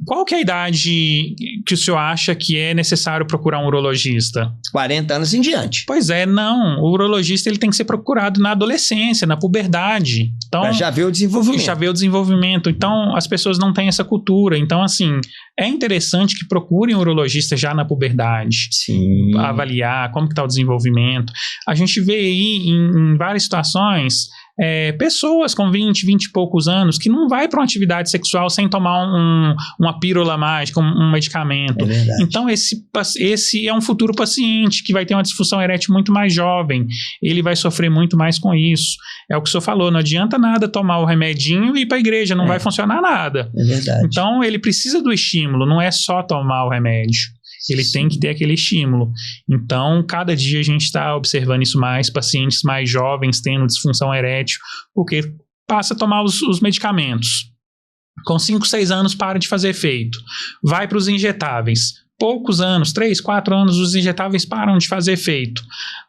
Qual que é a idade que o senhor acha que é necessário procurar um urologista? 40 anos em diante. Pois é, não. O urologista ele tem que ser procurado na adolescência, na puberdade. Então, pra já ver o desenvolvimento. Já ver o desenvolvimento. Então, as pessoas não têm essa cultura. Então, assim, é interessante que procurem um urologista já na puberdade. Sim. Avaliar como que está o desenvolvimento. A gente vê aí em várias situações pessoas com 20 e poucos anos que não vai para uma atividade sexual sem tomar uma pílula mágica, um medicamento. É verdade. Então esse é um futuro paciente que vai ter uma disfunção erétil muito mais jovem, ele vai sofrer muito mais com isso. É o que o senhor falou, não adianta nada tomar o remedinho e ir para a igreja, não vai funcionar nada. É verdade. Então ele precisa do estímulo, não é só tomar o remédio. Ele tem que ter aquele estímulo. Então, cada dia a gente está observando isso mais, pacientes mais jovens tendo disfunção erétil, porque passa a tomar os medicamentos. Com 5, 6 anos para de fazer efeito. Vai para os injetáveis. Poucos anos, 3, 4 anos, os injetáveis param de fazer efeito.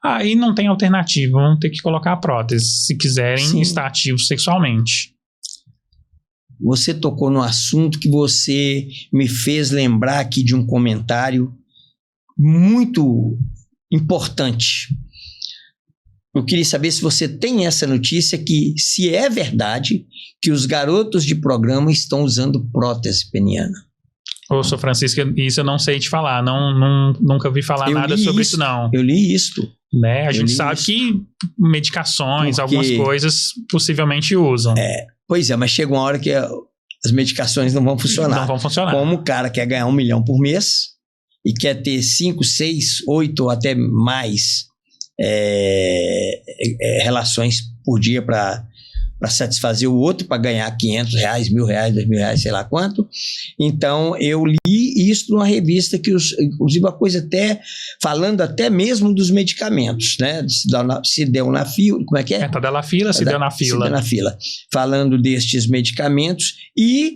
Aí não tem alternativa, vão ter que colocar a prótese, se quiserem estar ativos sexualmente. Você tocou no assunto que você me fez lembrar aqui de um comentário muito importante. Eu queria saber se você tem essa notícia, que se é verdade que os garotos de programa estão usando prótese peniana. Ô, Sr. Francisco, isso eu não sei te falar, nunca vi falar nada sobre isso não. Eu li isto. Né? A gente sabe que medicações, algumas coisas possivelmente usam. Pois é, mas chega uma hora que as medicações não vão funcionar. Não vão funcionar. Como o cara quer ganhar 1 milhão por mês e quer ter 5, 6, 8 ou até mais relações por dia para satisfazer o outro, para ganhar R$500, R$1.000, R$2.000, sei lá quanto. Então, eu li isso numa revista que, inclusive, uma coisa até, falando até mesmo dos medicamentos, né? Sildenafil, como é que é? Tadalafila, Sildenafila. Falando destes medicamentos, e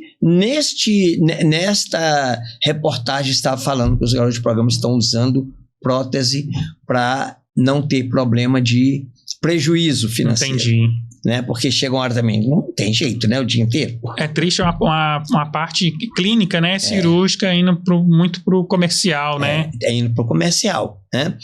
nesta reportagem estava falando que os garotos de programa estão usando prótese para não ter problema de prejuízo financeiro. Entendi. Né? Porque chega uma hora também, não tem jeito, né? O dia inteiro. É triste uma parte clínica, né? Cirúrgica, indo muito pro comercial, né? Indo pro comercial, né?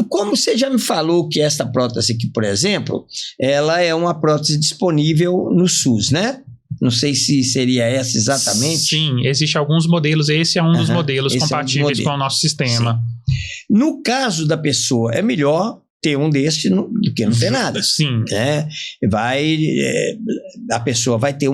Como você já me falou que esta prótese aqui, por exemplo, ela é uma prótese disponível no SUS, né? Não sei se seria essa exatamente. Sim, existem alguns modelos. Esse é um dos modelos compatíveis com o nosso sistema. Sim. No caso da pessoa, é melhor ter um deste do que não ter nada. Sim. Né? A pessoa vai ter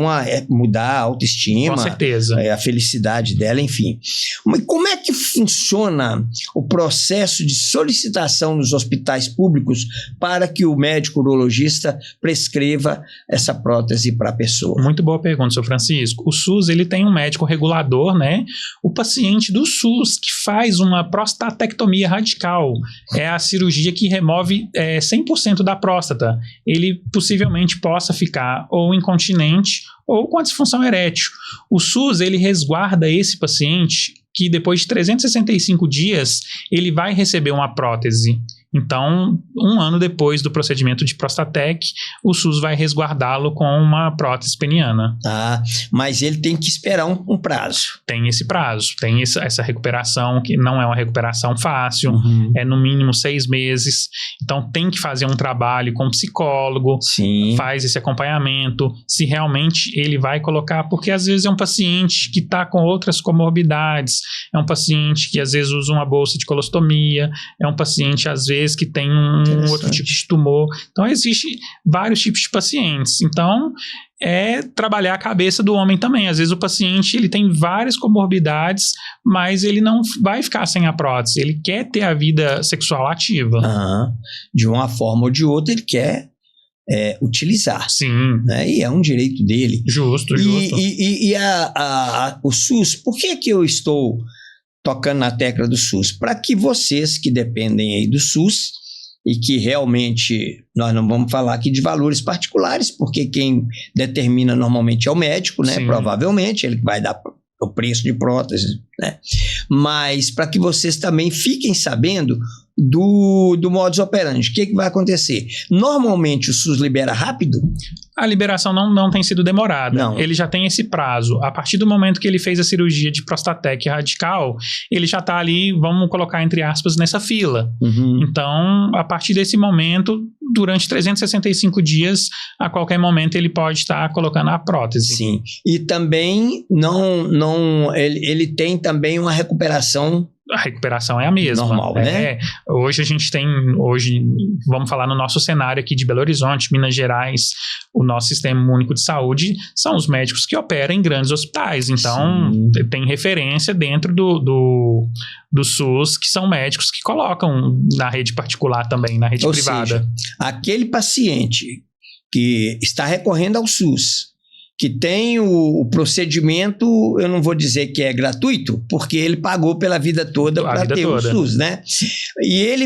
mudar a autoestima. Com certeza. A felicidade dela, enfim. Mas como é que funciona o processo de solicitação nos hospitais públicos para que o médico urologista prescreva essa prótese para a pessoa? Muito boa pergunta, Sr. Francisco. O SUS, ele tem um médico regulador, né? O paciente do SUS que faz uma prostatectomia radical, é a cirurgia que remove 100% da próstata, ele possivelmente possa ficar ou incontinente ou com a disfunção erétil. O SUS, ele resguarda esse paciente que depois de 365 dias ele vai receber uma prótese. Então, 1 ano depois do procedimento de Prostatec, o SUS vai resguardá-lo com uma prótese peniana. Mas ele tem que esperar um prazo. Tem esse prazo, tem essa recuperação, que não é uma recuperação fácil, é no mínimo 6 meses. Então, tem que fazer um trabalho com um psicólogo, faz esse acompanhamento, se realmente ele vai colocar, porque às vezes é um paciente que está com outras comorbidades, é um paciente que às vezes usa uma bolsa de colostomia, é um paciente às vezes que tem um outro tipo de tumor. Então, existem vários tipos de pacientes. Então, é trabalhar a cabeça do homem também. Às vezes o paciente ele tem várias comorbidades, mas ele não vai ficar sem a prótese. Ele quer ter a vida sexual ativa. De uma forma ou de outra, ele quer utilizar. Sim. Né? E é um direito dele. Justo. E o SUS, por que eu estou tocando na tecla do SUS? Para que vocês que dependem aí do SUS e que realmente, nós não vamos falar aqui de valores particulares, porque quem determina normalmente é o médico, né? Provavelmente, ele vai dar o preço de prótese, né? Mas para que vocês também fiquem sabendo do modus operandi. O que vai acontecer? Normalmente o SUS libera rápido? A liberação não tem sido demorada. Não. Ele já tem esse prazo. A partir do momento que ele fez a cirurgia de Prostatec radical, ele já está ali, vamos colocar entre aspas, nessa fila. Então, a partir desse momento, durante 365 dias, a qualquer momento ele pode estar colocando a prótese. Sim. E também ele tem também uma recuperação a recuperação é a mesma. Normal, né? Hoje a gente tem, vamos falar no nosso cenário aqui de Belo Horizonte, Minas Gerais, o nosso Sistema Único de Saúde são os médicos que operam em grandes hospitais. Então, tem referência dentro do SUS, que são médicos que colocam na rede particular também, na rede privada. Seja, aquele paciente que está recorrendo ao SUS, que tem o procedimento, eu não vou dizer que é gratuito, porque ele pagou pela vida toda para ter o SUS, né? E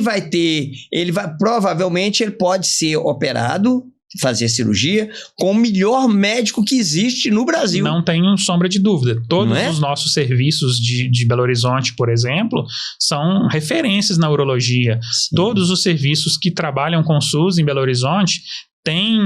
provavelmente ele pode ser operado, fazer cirurgia, com o melhor médico que existe no Brasil. Não tenho sombra de dúvida. Todos os nossos serviços de Belo Horizonte, por exemplo, são referências na urologia. Sim. Todos os serviços que trabalham com SUS em Belo Horizonte tem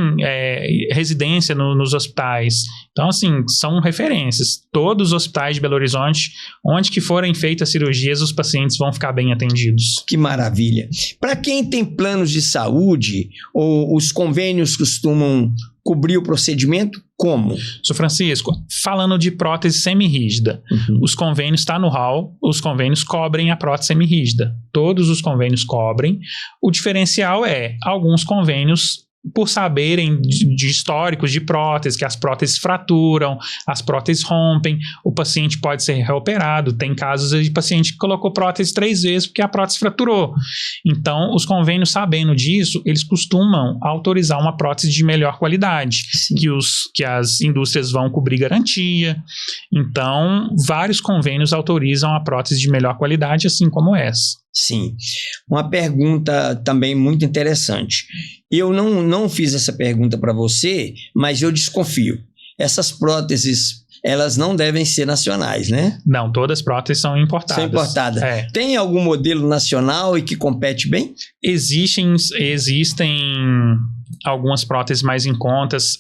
residência nos hospitais. Então, assim, são referências. Todos os hospitais de Belo Horizonte, onde que forem feitas cirurgias, os pacientes vão ficar bem atendidos. Que maravilha. Para quem tem planos de saúde, os convênios costumam cobrir o procedimento? Como? Sr. Francisco, falando de prótese semirrígida, os convênios está no hall, os convênios cobrem a prótese semirrígida. Todos os convênios cobrem. O diferencial é, alguns convênios, por saberem de históricos de próteses, que as próteses fraturam, as próteses rompem, o paciente pode ser reoperado. Tem casos de paciente que colocou prótese 3 vezes porque a prótese fraturou. Então, os convênios, sabendo disso, eles costumam autorizar uma prótese de melhor qualidade, que as indústrias vão cobrir garantia. Então, vários convênios autorizam a prótese de melhor qualidade, assim como essa. Sim. Uma pergunta também muito interessante. Eu não fiz essa pergunta para você, mas eu desconfio. Essas próteses, elas não devem ser nacionais, né? Não, todas as próteses são importadas. São importadas. Tem algum modelo nacional e que compete bem? Existem algumas próteses mais em contas.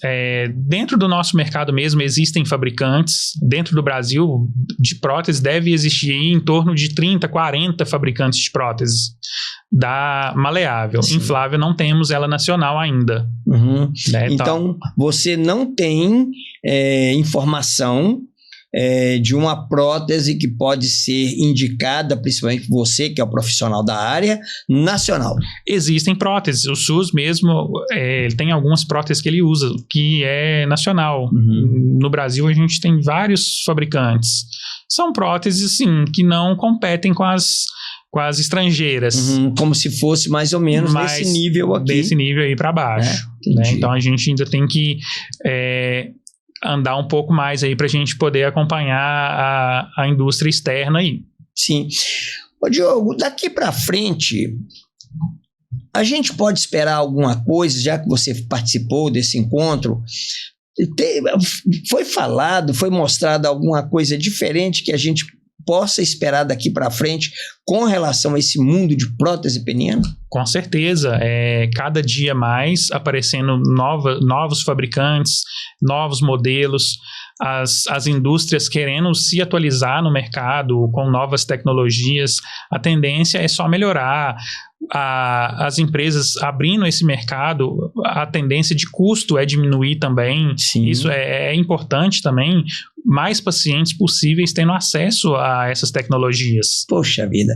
Dentro do nosso mercado mesmo, existem fabricantes. Dentro do Brasil, de próteses, deve existir em torno de 30, 40 fabricantes de próteses. Da maleável. Sim. Inflável não temos ela nacional ainda. Então, você não tem informação de uma prótese que pode ser indicada, principalmente você, que é o profissional da área, nacional. Existem próteses. O SUS mesmo, ele tem algumas próteses que ele usa, que é nacional. No Brasil, a gente tem vários fabricantes. São próteses, assim, que não competem com as estrangeiras. Como se fosse mais ou menos desse nível aqui. Desse nível aí para baixo. Né? Então, a gente ainda tem que andar um pouco mais aí para a gente poder acompanhar a indústria externa aí. Sim. Ô, Diogo, daqui para frente, a gente pode esperar alguma coisa, já que você participou desse encontro? Foi falado, foi mostrado alguma coisa diferente que a gente possa esperar daqui para frente com relação a esse mundo de prótese peniana? Com certeza, cada dia mais aparecendo novos fabricantes, novos modelos, as indústrias querendo se atualizar no mercado com novas tecnologias. A tendência é só melhorar. As empresas abrindo esse mercado, a tendência de custo é diminuir também. Sim. Isso é importante também. Mais pacientes possíveis tendo acesso a essas tecnologias. Poxa vida.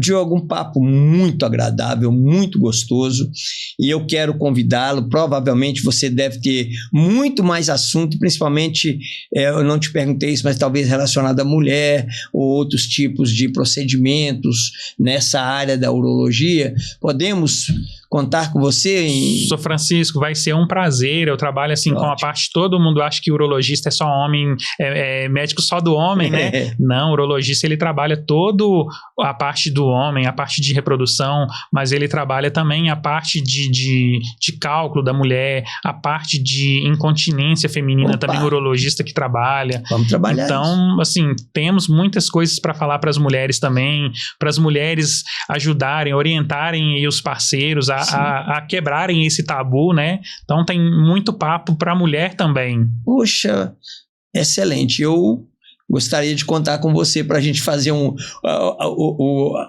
Diogo, um papo muito agradável, muito gostoso, e eu quero convidá-lo. Provavelmente você deve ter muito mais assunto, principalmente, eu não te perguntei isso, mas talvez relacionado à mulher ou outros tipos de procedimentos nessa área da urologia. Podemos contar com você? Sr. Francisco, vai ser um prazer. Eu trabalho assim com a parte, todo mundo acha que urologista é só homem, médico só do homem, né? Não, o urologista ele trabalha toda a parte do homem, a parte de reprodução, mas ele trabalha também a parte de cálculo da mulher, a parte de incontinência feminina. Também o urologista que trabalha. Vamos trabalhar. Então, assim, temos muitas coisas para falar para as mulheres também, para as mulheres ajudarem, orientarem os parceiros a quebrarem esse tabu, né? Então tem muito papo para a mulher também. Puxa, excelente. Eu gostaria de contar com você para a gente fazer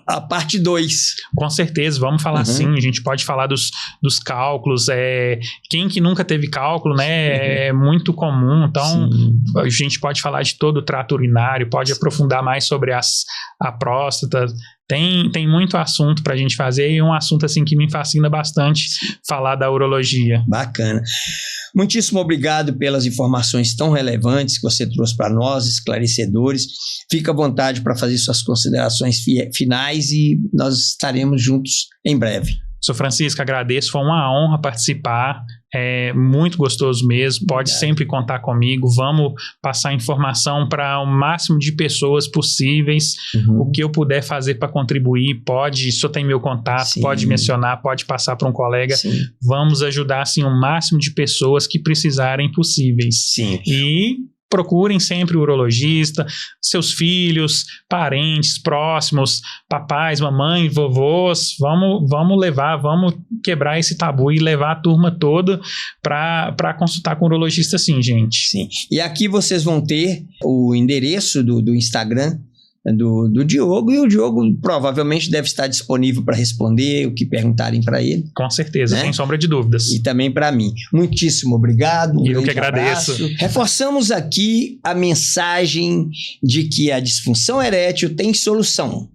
a parte 2. Com certeza, vamos falar sim. A gente pode falar dos cálculos. Quem que nunca teve cálculo, né? É muito comum. Então, a gente pode falar de todo o trato urinário, pode aprofundar mais sobre a próstata. Tem muito assunto para a gente fazer e um assunto assim que me fascina bastante falar da urologia. Bacana. Muitíssimo obrigado pelas informações tão relevantes que você trouxe para nós, esclarecedores. Fica à vontade para fazer suas considerações finais e nós estaremos juntos em breve. Sr. Francisco, agradeço, foi uma honra participar, é muito gostoso mesmo, pode sempre contar comigo, vamos passar informação para o máximo de pessoas possíveis, o que eu puder fazer para contribuir, pode, o senhor tem meu contato, pode mencionar, pode passar para um colega, vamos ajudar assim, o máximo de pessoas que precisarem possíveis. E procurem sempre o urologista, seus filhos, parentes próximos, papais, mamães, vovôs, vamos quebrar esse tabu e levar a turma toda para consultar com o urologista sim, gente. Sim, e aqui vocês vão ter o endereço do Instagram do Diogo, e o Diogo provavelmente deve estar disponível para responder o que perguntarem para ele. Com certeza, sem sombra de dúvidas. E também para mim. Muitíssimo obrigado. E eu que agradeço. Reforçamos aqui a mensagem de que a disfunção erétil tem solução.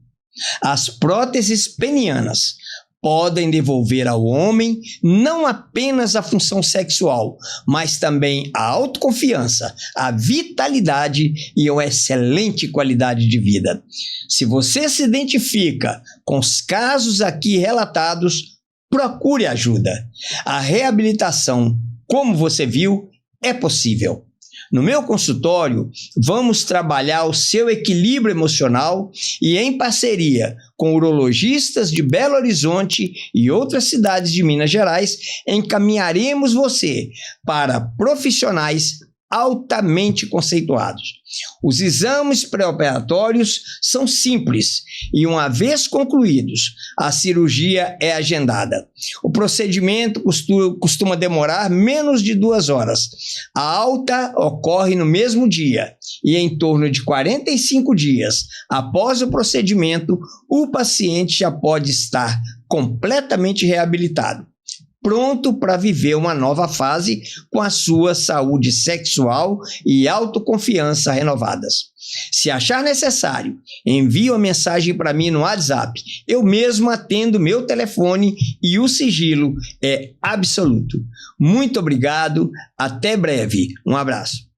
As próteses penianas podem devolver ao homem não apenas a função sexual, mas também a autoconfiança, a vitalidade e uma excelente qualidade de vida. Se você se identifica com os casos aqui relatados, procure ajuda. A reabilitação, como você viu, é possível. No meu consultório, vamos trabalhar o seu equilíbrio emocional e, em parceria com urologistas de Belo Horizonte e outras cidades de Minas Gerais, encaminharemos você para profissionais altamente conceituados. Os exames pré-operatórios são simples e, uma vez concluídos, a cirurgia é agendada. O procedimento costuma demorar menos de 2 horas. A alta ocorre no mesmo dia e, em torno de 45 dias após o procedimento, o paciente já pode estar completamente reabilitado, pronto para viver uma nova fase com a sua saúde sexual e autoconfiança renovadas. Se achar necessário, envie uma mensagem para mim no WhatsApp. Eu mesmo atendo meu telefone e o sigilo é absoluto. Muito obrigado, até breve. Um abraço.